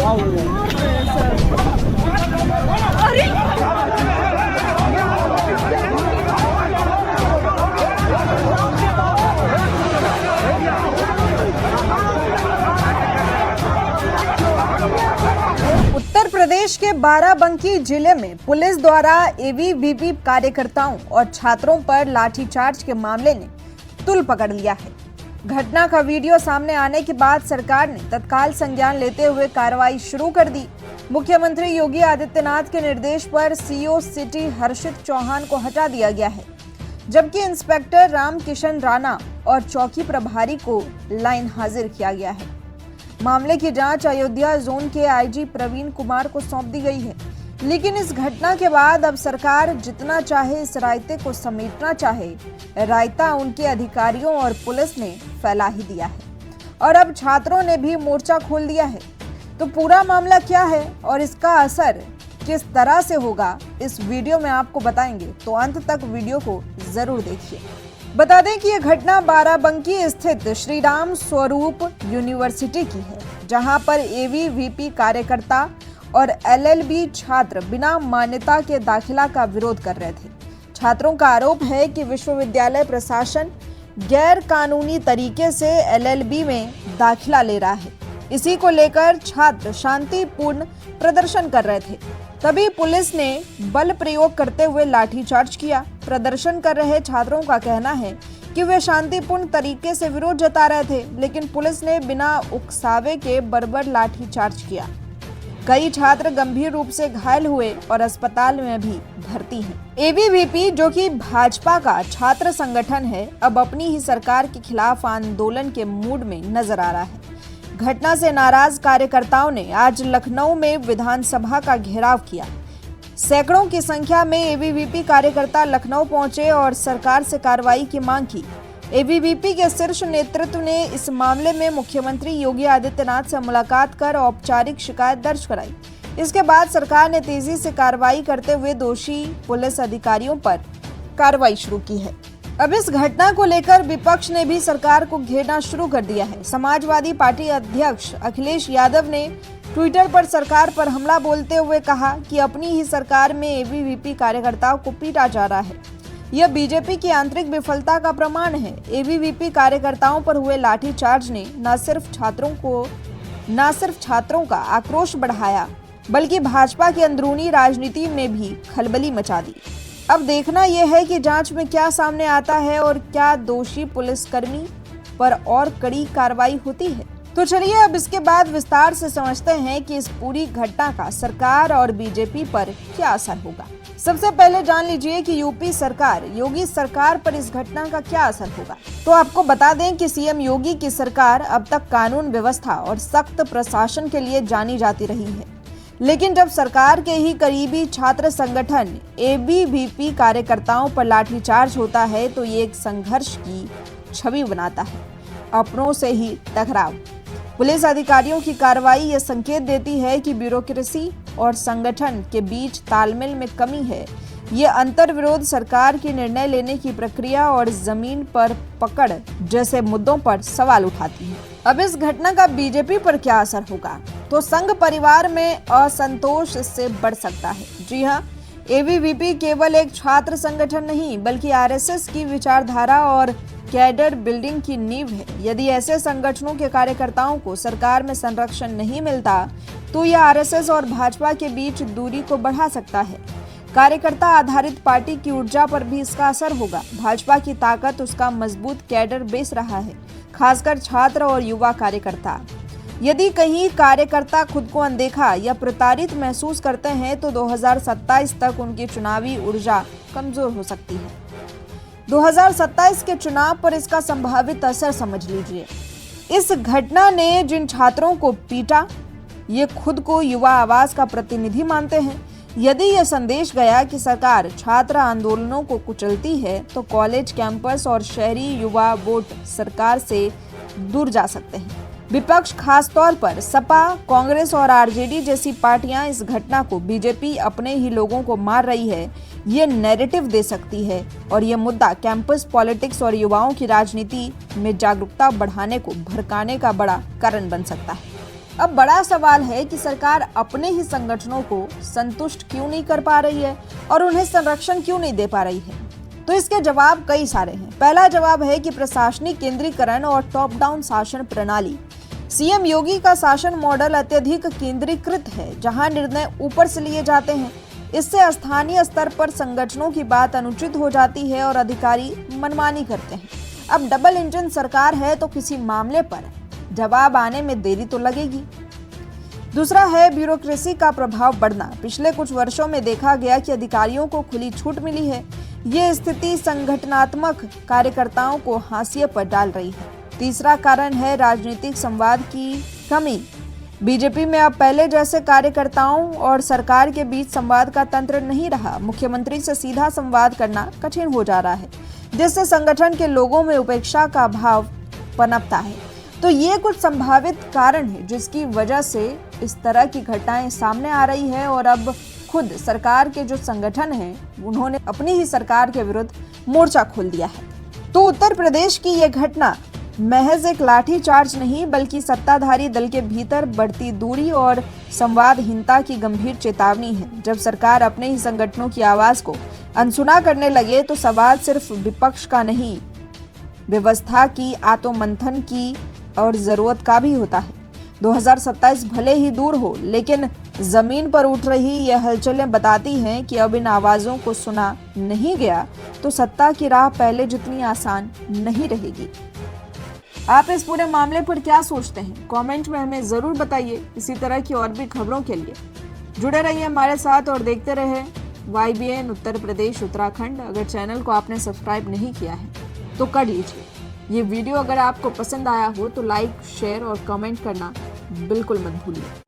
उत्तर प्रदेश के बाराबंकी जिले में पुलिस द्वारा एबीवीपी कार्यकर्ताओं और छात्रों पर लाठीचार्ज के मामले ने तूल पकड़ लिया है। घटना का वीडियो सामने आने के बाद सरकार ने तत्काल संज्ञान लेते हुए कार्रवाई शुरू कर दी। मुख्यमंत्री योगी आदित्यनाथ के निर्देश पर सीओ सिटी हर्षित चौहान को हटा दिया गया है, जबकि इंस्पेक्टर रामकिशन राणा और चौकी प्रभारी को लाइन हाजिर किया गया है। मामले की जांच अयोध्या जोन के आईजी प्रवीण कुमार को सौंप दी गई है, लेकिन इस घटना के बाद अब सरकार जितना चाहे इस रायते को समेटना चाहे, रायता उनके अधिकारियों और पुलिस ने फैला ही दिया है और अब छात्रों ने भी मोर्चा खोल दिया है। तो पूरा मामला क्या है और इसका असर किस तरह से होगा, इस वीडियो में आपको बताएंगे, तो अंत तक वीडियो को जरूर देखिए। बता दें कि यह घटना बाराबंकी स्थित श्री राम स्वरूप यूनिवर्सिटी की है, जहां पर एबीवीपी कार्यकर्ता और एलएलबी छात्र बिना मान्यता के दाखिला का विरोध कर रहे थे। छात्रों का आरोप है कि विश्वविद्यालय प्रशासन गैर कानूनी तरीके से एलएलबी में दाखिला ले रहा है। इसी को लेकर छात्र शांतिपूर्ण प्रदर्शन कर रहे थे, तभी पुलिस ने बल प्रयोग करते हुए लाठीचार्ज किया। प्रदर्शन कर रहे छात्रों का कहना है कि वे शांतिपूर्ण तरीके से विरोध जता रहे थे, लेकिन पुलिस ने बिना उकसावे के बर्बर लाठीचार्ज किया। कई छात्र गंभीर रूप से घायल हुए और अस्पताल में भी भर्ती हैं। एबीवीपी, जो कि भाजपा का छात्र संगठन है, अब अपनी ही सरकार के खिलाफ आंदोलन के मूड में नजर आ रहा है। घटना से नाराज कार्यकर्ताओं ने आज लखनऊ में विधानसभा का घेराव किया। सैकड़ों की संख्या में एबीवीपी कार्यकर्ता लखनऊ पहुंचे और सरकार से कार्रवाई की मांग की। एबीवीपी के शीर्ष नेतृत्व ने इस मामले में मुख्यमंत्री योगी आदित्यनाथ से मुलाकात कर औपचारिक शिकायत दर्ज कराई। इसके बाद सरकार ने तेजी से कार्रवाई करते हुए दोषी पुलिस अधिकारियों पर कार्रवाई शुरू की है। अब इस घटना को लेकर विपक्ष ने भी सरकार को घेरना शुरू कर दिया है। समाजवादी पार्टी अध्यक्ष अखिलेश यादव ने ट्विटर पर सरकार पर हमला बोलते हुए कहा कि अपनी ही सरकार में एबीवीपी कार्यकर्ताओं को पीटा जा रहा है। यह बीजेपी की आंतरिक विफलता का प्रमाण है। एबीवीपी कार्यकर्ताओं पर हुए लाठीचार्ज ने न सिर्फ छात्रों का आक्रोश बढ़ाया, बल्कि भाजपा की अंदरूनी राजनीति में भी खलबली मचा दी। अब देखना यह है कि जांच में क्या सामने आता है और क्या दोषी पुलिसकर्मी पर और कड़ी कार्रवाई होती है। तो चलिए अब इसके बाद विस्तार से समझते हैं कि इस पूरी घटना का सरकार और बीजेपी पर क्या असर होगा। सबसे पहले जान लीजिए कि यूपी सरकार, योगी सरकार पर इस घटना का क्या असर होगा। तो आपको बता दें कि सीएम योगी की सरकार अब तक कानून व्यवस्था और सख्त प्रशासन के लिए जानी जाती रही है, लेकिन जब सरकार के ही करीबी छात्र संगठन एबीवीपी कार्यकर्ताओं पर लाठीचार्ज होता है तो ये एक संघर्ष की छवि बनाता है, अपनों से ही टकराव। पुलिस अधिकारियों की कार्रवाई यह संकेत देती है कि ब्यूरोक्रेसी और संगठन के बीच तालमेल में कमी है। ये अंतर्विरोध सरकार की निर्णय लेने की प्रक्रिया और जमीन पर पकड़ जैसे मुद्दों पर सवाल उठाती है। अब इस घटना का बीजेपी पर क्या असर होगा, तो संघ परिवार में असंतोष इससे बढ़ सकता है। जी हाँ, एबीवीपी केवल एक छात्र संगठन नहीं, बल्कि आरएसएस की विचारधारा और कैडर बिल्डिंग की नींव है। यदि ऐसे संगठनों के कार्यकर्ताओं को सरकार में संरक्षण नहीं मिलता तो यह आरएसएस और भाजपा के बीच दूरी को बढ़ा सकता है। कार्यकर्ता आधारित पार्टी की ऊर्जा पर भी इसका असर होगा। भाजपा की ताकत उसका मजबूत कैडर बेस रहा है, खासकर छात्र और युवा कार्यकर्ता। यदि कहीं कार्यकर्ता खुद को अनदेखा या प्रताड़ित महसूस करते हैं तो 2027 तक उनकी चुनावी ऊर्जा कमजोर हो सकती है। 2027 के चुनाव पर इसका संभावित असर समझ लीजिए। इस घटना ने जिन छात्रों को पीटा, ये खुद को युवा आवाज का प्रतिनिधि मानते हैं। यदि यह संदेश गया कि सरकार छात्र आंदोलनों को कुचलती है तो कॉलेज कैंपस और शहरी युवा वोट सरकार से दूर जा सकते हैं। विपक्ष, खासतौर पर सपा, कांग्रेस और आरजेडी जैसी पार्टियां इस घटना को बीजेपी अपने ही लोगों को मार रही है, ये नैरेटिव दे सकती है और ये मुद्दा कैंपस पॉलिटिक्स और युवाओं की राजनीति में जागरूकता बढ़ाने को भड़काने का बड़ा कारण बन सकता है। अब बड़ा सवाल है कि सरकार अपने ही संगठनों को संतुष्ट क्यों नहीं कर पा रही है और उन्हें संरक्षण क्यों नहीं दे पा रही है। तो इसके जवाब कई सारे हैं। पहला जवाब है कि प्रशासनिक केंद्रीकरण और टॉप डाउन शासन प्रणाली। सीएम योगी का शासन मॉडल अत्यधिक केंद्रीकृत है, जहां निर्णय ऊपर से लिए जाते हैं। इससे स्थानीय स्तर पर संगठनों की बात अनुचित हो जाती है और अधिकारी मनमानी करते हैं। अब डबल इंजन सरकार है तो किसी मामले पर जवाब आने में देरी तो लगेगी। दूसरा है ब्यूरोक्रेसी का प्रभाव बढ़ना। पिछले कुछ वर्षों में देखा गया कि अधिकारियों को खुली छूट मिली है। ये स्थिति संगठनात्मक कार्यकर्ताओं को हाशिए पर डाल रही है। तीसरा कारण है राजनीतिक संवाद की कमी। बीजेपी में अब पहले जैसे कार्यकर्ताओं और सरकार के बीच संवाद का तंत्र नहीं रहा। मुख्यमंत्री से सीधा संवाद करना कठिन हो जा रहा है, जिससे संगठन के लोगों में उपेक्षा का भाव पनपता है। तो ये कुछ संभावित कारण है जिसकी वजह से इस तरह की घटनाएं सामने आ रही है और अब खुद सरकार के जो संगठन हैं उन्होंने अपनी ही सरकार के विरुद्ध मोर्चा खोल दिया है। तो उत्तर प्रदेश की यह घटना महज एक लाठीचार्ज नहीं बल्कि सत्ताधारी दल के भीतर बढ़ती दूरी और संवादहीनता की गंभीर चेतावनी है। जब सरकार अपने ही संगठनों की आवाज को अनसुना करने लगे तो सवाल सिर्फ विपक्ष का नहीं, व्यवस्था की आत्ममंथन की और जरूरत का भी होता है। 2027 भले ही दूर हो, लेकिन जमीन पर उठ रही यह हलचलें बताती हैं कि अब इन आवाजों को सुना नहीं गया तो सत्ता की राह पहले जितनी आसान नहीं रहेगी। आप इस पूरे मामले पर क्या सोचते हैं? कमेंट में हमें जरूर बताइए। इसी तरह की और भी खबरों के लिए जुड़े रहिए हमारे साथ और देखते रहे YBN उत्तर प्रदेश उत्तराखंड। अगर चैनल को आपने सब्सक्राइब नहीं किया है तो कर लीजिए। ये वीडियो अगर आपको पसंद आया हो तो लाइक, शेयर और कमेंट करना बिल्कुल मत भूलिए।